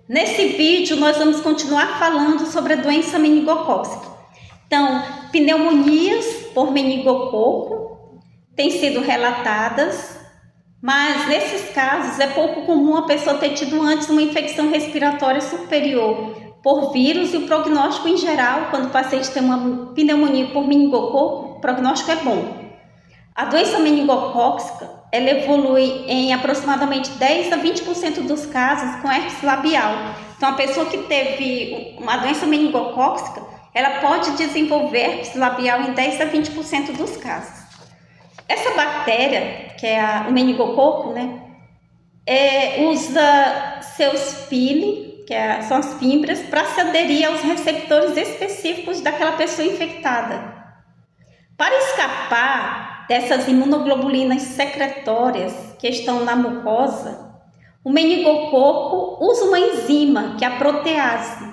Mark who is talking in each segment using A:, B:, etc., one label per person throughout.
A: Nesse vídeo nós vamos continuar falando sobre a doença meningocócica. Então, pneumonias por meningococo têm sido relatadas, mas nesses casos é pouco comum a pessoa ter tido antes uma infecção respiratória superior por vírus e o prognóstico em geral, quando o paciente tem uma pneumonia por meningococo, o prognóstico é bom. A doença meningocócica ela evolui em aproximadamente 10 a 20% dos casos com herpes labial. Então, a pessoa que teve uma doença meningocócica, ela pode desenvolver herpes labial em 10 a 20% dos casos. Essa bactéria, que é o meningococo, usa seus pili, são as fibras, para se aderir aos receptores específicos daquela pessoa infectada. Para escapar dessas imunoglobulinas secretórias que estão na mucosa, o meningococo usa uma enzima, que é a protease.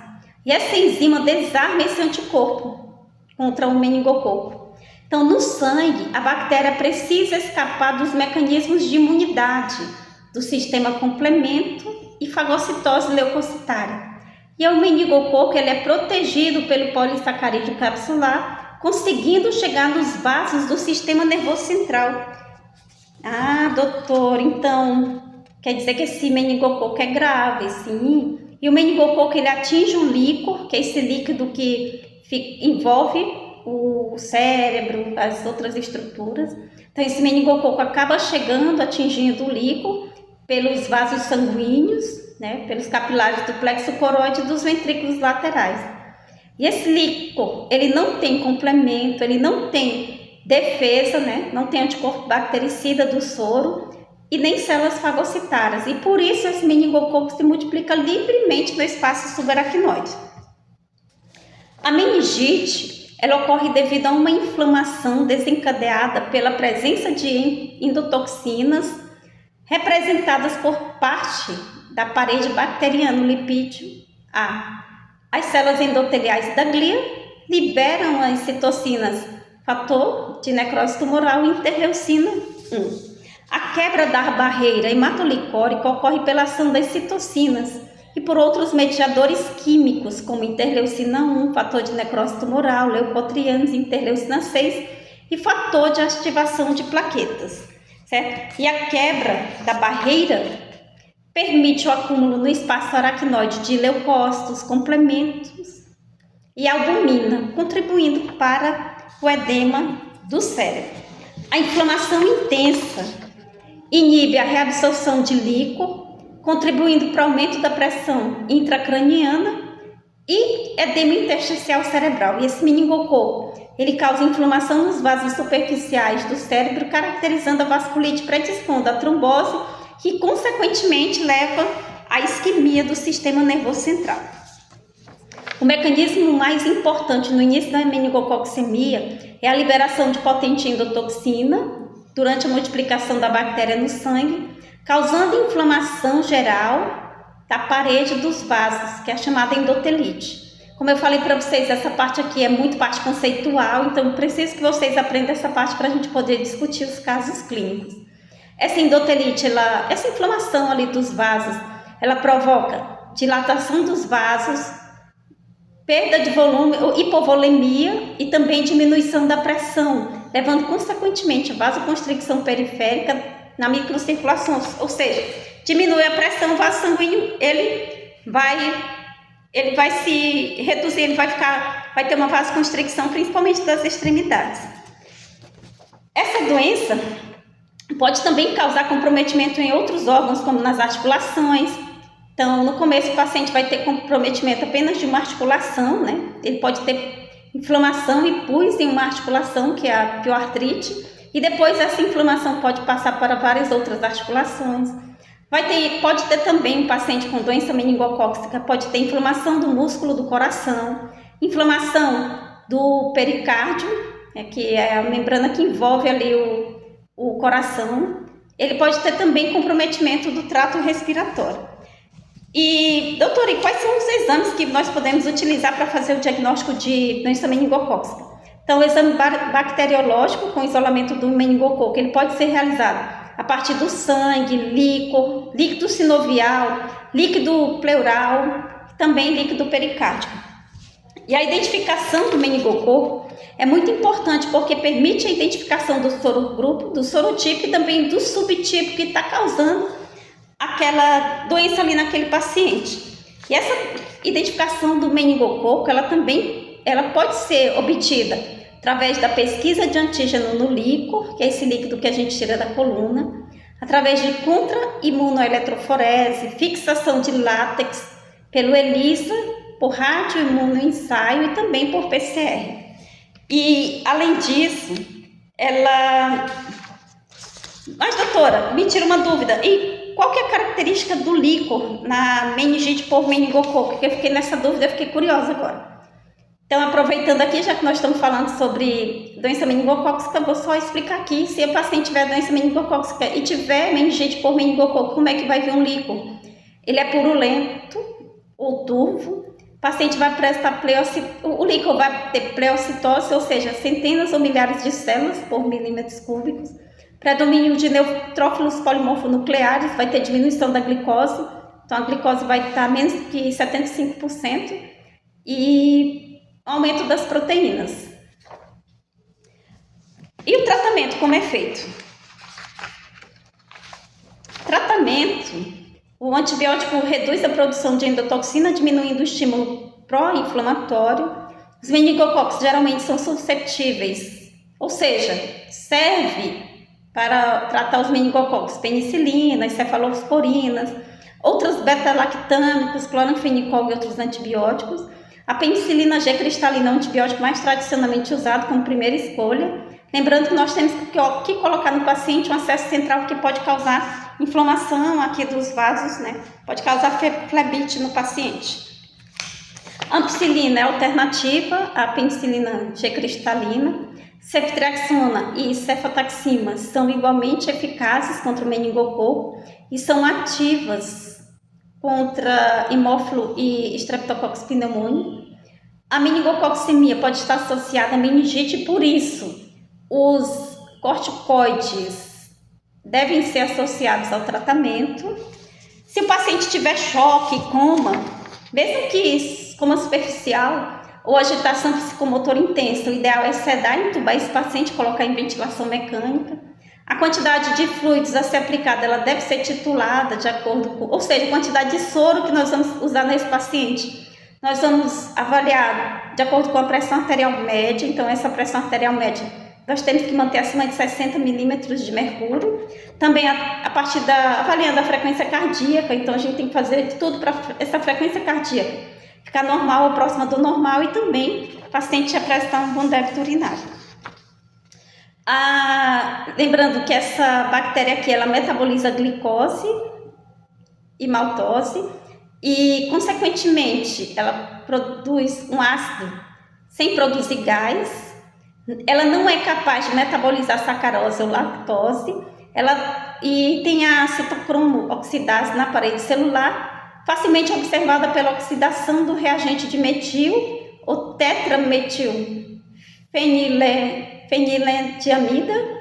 A: E essa enzima desarma esse anticorpo contra o meningococo. Então, no sangue, a bactéria precisa escapar dos mecanismos de imunidade do sistema complemento e fagocitose leucocitária. E o meningococo ele é protegido pelo polissacarídeo capsular, conseguindo chegar nos vasos do sistema nervoso central. Ah, doutor, então quer dizer que esse meningococo é grave, sim. E o meningococo ele atinge o líquor, que é esse líquido que envolve o cérebro, as outras estruturas. Então esse meningococo acaba chegando, atingindo o líquor pelos vasos sanguíneos, pelos capilares do plexo coroide e dos ventrículos laterais. E esse líquor, ele não tem complemento, ele não tem defesa, não tem anticorpo bactericida do soro e nem células fagocitárias. E por isso esse meningococo se multiplica livremente no espaço subaracnoide. A meningite, ela ocorre devido a uma inflamação desencadeada pela presença de endotoxinas representadas por parte da parede bacteriana, o lipídio A. As células endoteliais da glia liberam as citocinas, fator de necrose tumoral e interleucina 1. A quebra da barreira hematolicórica ocorre pela ação das citocinas e por outros mediadores químicos, como interleucina 1, fator de necrose tumoral, leucotrienos, interleucina 6 e fator de ativação de plaquetas, certo? E a quebra da barreira permite o acúmulo no espaço aracnoide de leucócitos, complementos e albumina, contribuindo para o edema do cérebro. A inflamação intensa inibe a reabsorção de líquor, contribuindo para o aumento da pressão intracraniana e edema intersticial cerebral. E esse meningococo, ele causa inflamação nos vasos superficiais do cérebro, caracterizando a vasculite, predispondo à trombose, que consequentemente leva à isquemia do sistema nervoso central. O mecanismo mais importante no início da meningococcemia é a liberação de potente endotoxina durante a multiplicação da bactéria no sangue, causando inflamação geral da parede dos vasos, que é a chamada endotelite. Como eu falei para vocês, essa parte aqui é muito parte conceitual, então preciso que vocês aprendam essa parte para a gente poder discutir os casos clínicos. Essa endotelite, essa inflamação ali dos vasos, ela provoca dilatação dos vasos, perda de volume, hipovolemia e também diminuição da pressão, levando consequentemente a vasoconstricção periférica na microcirculação, ou seja, diminui a pressão, o vaso sanguíneo ele vai se reduzir, vai ter uma vasoconstricção principalmente das extremidades. Essa doença pode também causar comprometimento em outros órgãos, como nas articulações. Então, no começo, o paciente vai ter comprometimento apenas de uma articulação, Ele pode ter inflamação e pus em uma articulação, que é a pioartrite, e depois essa inflamação pode passar para várias outras articulações. Pode ter também um paciente com doença meningocócica, pode ter inflamação do músculo do coração, inflamação do pericárdio, que é a membrana que envolve ali o coração. Ele pode ter também comprometimento do trato respiratório. E, doutora, quais são os exames que nós podemos utilizar para fazer o diagnóstico de doença meningocócica? Então, o exame bacteriológico com isolamento do meningococo, ele pode ser realizado a partir do sangue, líquido sinovial, líquido pleural, também líquido pericárdico. E a identificação do meningococo é muito importante porque permite a identificação do sorogrupo, do sorotipo e também do subtipo que está causando aquela doença ali naquele paciente. E essa identificação do meningococo, ela pode ser obtida através da pesquisa de antígeno no líquor, que é esse líquido que a gente tira da coluna, através de contra-imunoeletroforese, fixação de látex pelo ELISA, por radioimunoensaio e também por PCR. E, além disso, Mas, doutora, me tira uma dúvida. E qual que é a característica do líquor na meningite por meningococo? Porque eu fiquei nessa dúvida, eu fiquei curiosa agora. Então, aproveitando aqui, já que nós estamos falando sobre doença meningocócica, eu vou só explicar aqui. Se o paciente tiver doença meningocócica e tiver meningite por meningococo, como é que vai vir um líquor? Ele é purulento ou turvo. O paciente vai prestar o líquor vai ter pleocitose, ou seja, centenas ou milhares de células por milímetros cúbicos. Predomínio de neutrófilos polimorfonucleares, vai ter diminuição da glicose, então a glicose vai estar menos que 75% e aumento das proteínas. E o tratamento, como é feito? Tratamento. O antibiótico reduz a produção de endotoxina, diminuindo o estímulo pró-inflamatório. Os meningococos geralmente são susceptíveis, ou seja, serve para tratar os meningococos, penicilinas, cefalosporinas, outros beta-lactâmicos, cloranfenicol e outros antibióticos. A penicilina G cristalina é o antibiótico mais tradicionalmente usado como primeira escolha. Lembrando que nós temos que colocar no paciente um acesso central que pode causar inflamação aqui dos vasos, né? Pode causar flebite no paciente. Ampicilina é alternativa à penicilina G cristalina. Ceftriaxona e cefotaxima são igualmente eficazes contra o meningococo e são ativas contra hemófilo e Streptococcus pneumoniae. A meningococcemia pode estar associada à meningite, por isso os corticoides devem ser associados ao tratamento. Se o paciente tiver choque, coma, mesmo que coma superficial ou agitação psicomotora intensa, o ideal é sedar e intubar esse paciente, colocar em ventilação mecânica. A quantidade de fluidos a ser aplicada, ela deve ser titulada de acordo com, ou seja, a quantidade de soro que nós vamos usar nesse paciente. Nós vamos avaliar de acordo com a pressão arterial média, então essa pressão arterial média nós temos que manter acima de 60 milímetros de mercúrio. Também avaliando a frequência cardíaca, então a gente tem que fazer de tudo para essa frequência cardíaca ficar normal ou próxima do normal e também o paciente apresentar um bom débito urinário. Lembrando que essa bactéria aqui, ela metaboliza glicose e maltose e, consequentemente, ela produz um ácido sem produzir gás. Ela não é capaz de metabolizar sacarose ou lactose. E tem a citocromo oxidase na parede celular, facilmente observada pela oxidação do reagente de metil ou tetrametil feniletiamida